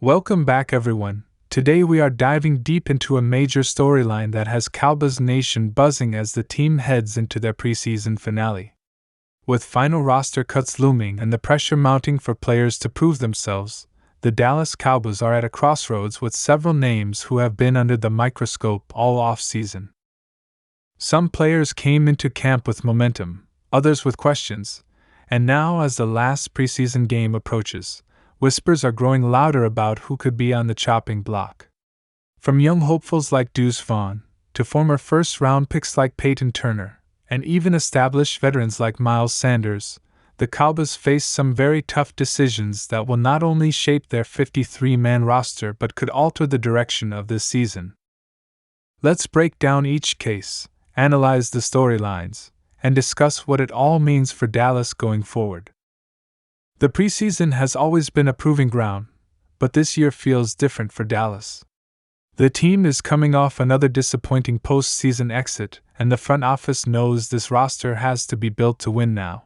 Welcome back, everyone. Today we are diving deep into a major storyline that has Cowboys Nation buzzing as the team heads into their preseason finale. With final roster cuts looming and the pressure mounting for players to prove themselves, the Dallas Cowboys are at a crossroads with several names who have been under the microscope all off-season. Some players came into camp with momentum, others with questions, and now as the last preseason game approaches, whispers are growing louder about who could be on the chopping block. From young hopefuls like Deuce Vaughn, to former first-round picks like Payton Turner, and even established veterans like Miles Sanders, the Cowboys face some very tough decisions that will not only shape their 53-man roster but could alter the direction of this season. Let's break down each case, analyze the storylines, and discuss what it all means for Dallas going forward. The preseason has always been a proving ground, but this year feels different for Dallas. The team is coming off another disappointing postseason exit, and the front office knows this roster has to be built to win now.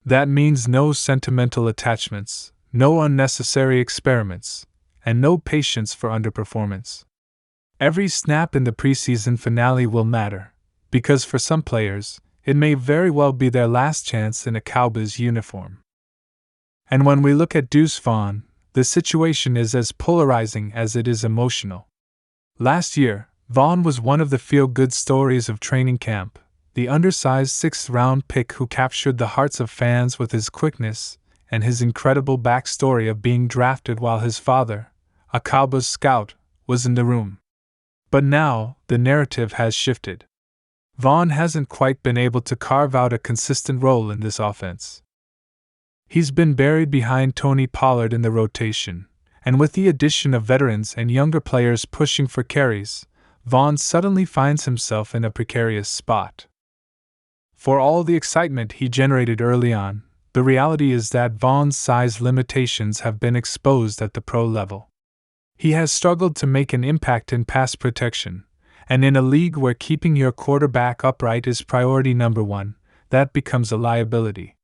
That means no sentimental attachments, no unnecessary experiments, and no patience for underperformance. Every snap in the preseason finale will matter, because for some players, it may very well be their last chance in a Cowboys uniform. And when we look at Deuce Vaughn, the situation is as polarizing as it is emotional. Last year, Vaughn was one of the feel-good stories of training camp, the undersized sixth-round pick who captured the hearts of fans with his quickness and his incredible backstory of being drafted while his father, a Cowboys scout, was in the room. But now, the narrative has shifted. Vaughn hasn't quite been able to carve out a consistent role in this offense. He's been buried behind Tony Pollard in the rotation, and with the addition of veterans and younger players pushing for carries, Vaughn suddenly finds himself in a precarious spot. For all the excitement he generated early on, the reality is that Vaughn's size limitations have been exposed at the pro level. He has struggled to make an impact in pass protection, and in a league where keeping your quarterback upright is priority number one, that becomes a liability.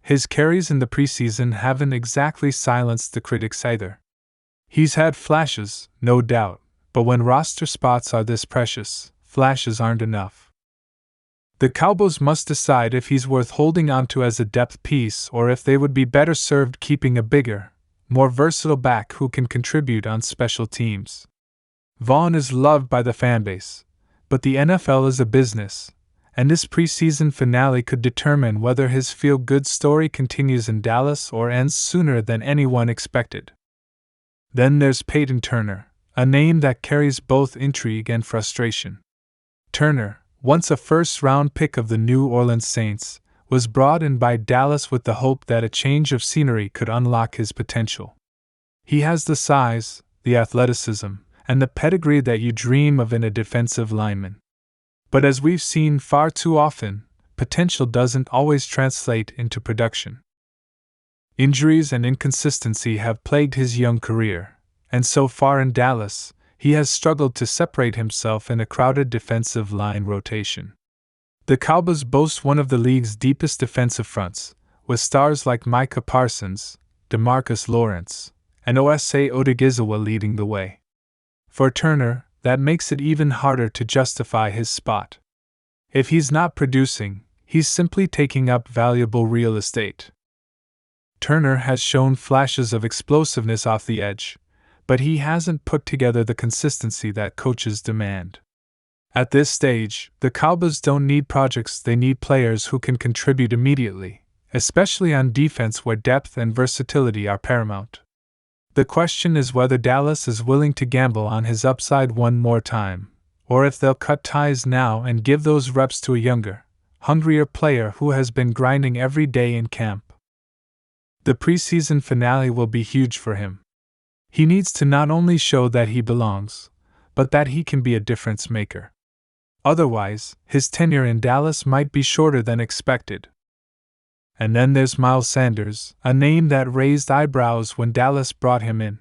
His carries in the preseason haven't exactly silenced the critics either. He's had flashes, no doubt, but when roster spots are this precious, flashes aren't enough. The Cowboys must decide if he's worth holding onto as a depth piece or if they would be better served keeping a bigger, more versatile back who can contribute on special teams. Vaughn is loved by the fanbase, but the NFL is a business, and this preseason finale could determine whether his feel-good story continues in Dallas or ends sooner than anyone expected. Then there's Payton Turner, a name that carries both intrigue and frustration. Turner, once a first-round pick of the New Orleans Saints, was brought in by Dallas with the hope that a change of scenery could unlock his potential. He has the size, the athleticism, and the pedigree that you dream of in a defensive lineman. But as we've seen far too often, potential doesn't always translate into production. Injuries and inconsistency have plagued his young career, and so far in Dallas, he has struggled to separate himself in a crowded defensive line rotation. The Cowboys boast one of the league's deepest defensive fronts, with stars like Micah Parsons, DeMarcus Lawrence, and Osa Odigizua leading the way. For Turner, that makes it even harder to justify his spot. If he's not producing, he's simply taking up valuable real estate. Turner has shown flashes of explosiveness off the edge, but he hasn't put together the consistency that coaches demand. At this stage, the Cowboys don't need projects, they need players who can contribute immediately, especially on defense where depth and versatility are paramount. The question is whether Dallas is willing to gamble on his upside one more time, or if they'll cut ties now and give those reps to a younger, hungrier player who has been grinding every day in camp. The preseason finale will be huge for him. He needs to not only show that he belongs, but that he can be a difference maker. Otherwise, his tenure in Dallas might be shorter than expected. And then there's Miles Sanders, a name that raised eyebrows when Dallas brought him in.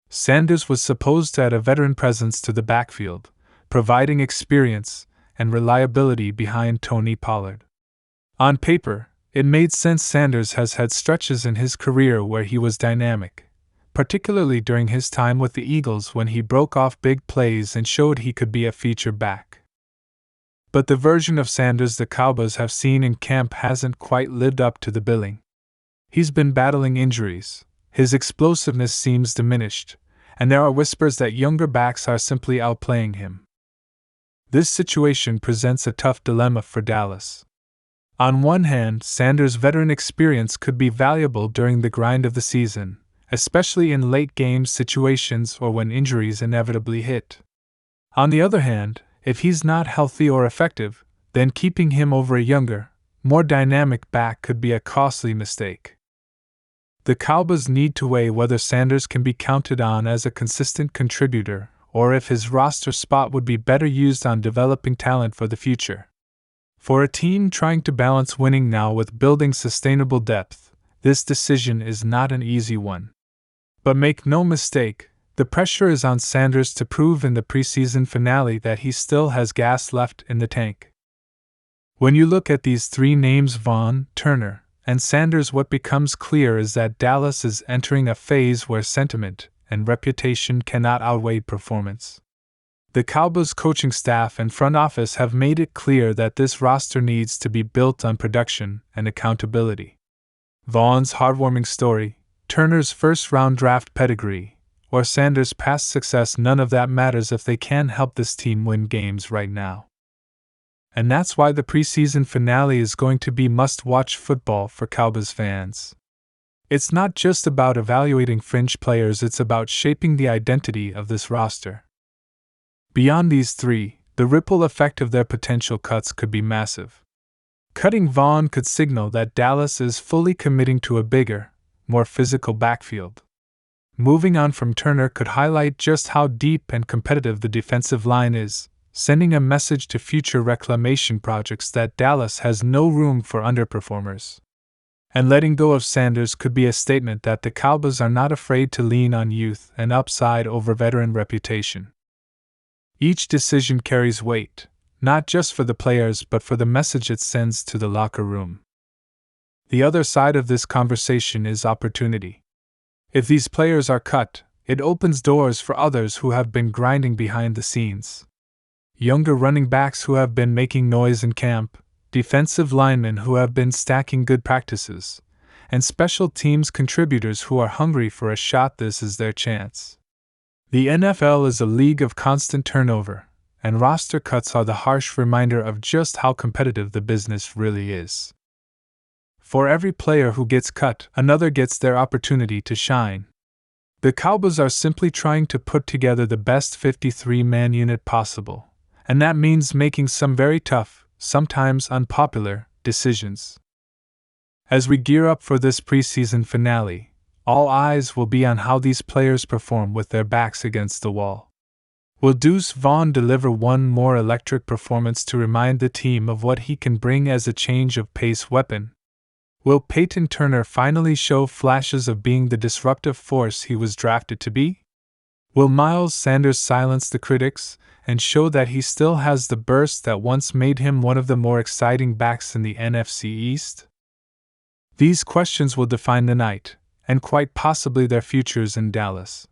Sanders was supposed to add a veteran presence to the backfield, providing experience and reliability behind Tony Pollard. On paper, it made sense. Sanders has had stretches in his career where he was dynamic, particularly during his time with the Eagles when he broke off big plays and showed he could be a feature back. But the version of Sanders the Cowboys have seen in camp hasn't quite lived up to the billing. He's been battling injuries, his explosiveness seems diminished, and there are whispers that younger backs are simply outplaying him. This situation presents a tough dilemma for Dallas. On one hand, Sanders' veteran experience could be valuable during the grind of the season, especially in late-game situations or when injuries inevitably hit. On the other hand, if he's not healthy or effective, then keeping him over a younger, more dynamic back could be a costly mistake. The Cowboys need to weigh whether Sanders can be counted on as a consistent contributor, or if his roster spot would be better used on developing talent for the future. For a team trying to balance winning now with building sustainable depth, this decision is not an easy one. But make no mistake, the pressure is on Sanders to prove in the preseason finale that he still has gas left in the tank. When you look at these three names, Vaughn, Turner, and Sanders, what becomes clear is that Dallas is entering a phase where sentiment and reputation cannot outweigh performance. The Cowboys coaching staff and front office have made it clear that this roster needs to be built on production and accountability. Vaughn's heartwarming story, Turner's first-round draft pedigree, or Sanders' past success, none of that matters if they can't help this team win games right now. And that's why the preseason finale is going to be must-watch football for Cowboys fans. It's not just about evaluating fringe players, it's about shaping the identity of this roster. Beyond these three, the ripple effect of their potential cuts could be massive. Cutting Vaughn could signal that Dallas is fully committing to a bigger, more physical backfield. Moving on from Turner could highlight just how deep and competitive the defensive line is, sending a message to future reclamation projects that Dallas has no room for underperformers. And letting go of Sanders could be a statement that the Cowboys are not afraid to lean on youth and upside over veteran reputation. Each decision carries weight, not just for the players but for the message it sends to the locker room. The other side of this conversation is opportunity. If these players are cut, it opens doors for others who have been grinding behind the scenes. Younger running backs who have been making noise in camp, defensive linemen who have been stacking good practices, and special teams contributors who are hungry for a shot. This is their chance. The NFL is a league of constant turnover, and roster cuts are the harsh reminder of just how competitive the business really is. For every player who gets cut, another gets their opportunity to shine. The Cowboys are simply trying to put together the best 53-man unit possible, and that means making some very tough, sometimes unpopular, decisions. As we gear up for this preseason finale, all eyes will be on how these players perform with their backs against the wall. Will Deuce Vaughn deliver one more electric performance to remind the team of what he can bring as a change of pace weapon? Will Payton Turner finally show flashes of being the disruptive force he was drafted to be? Will Miles Sanders silence the critics and show that he still has the burst that once made him one of the more exciting backs in the NFC East? These questions will define the night, and quite possibly their futures in Dallas.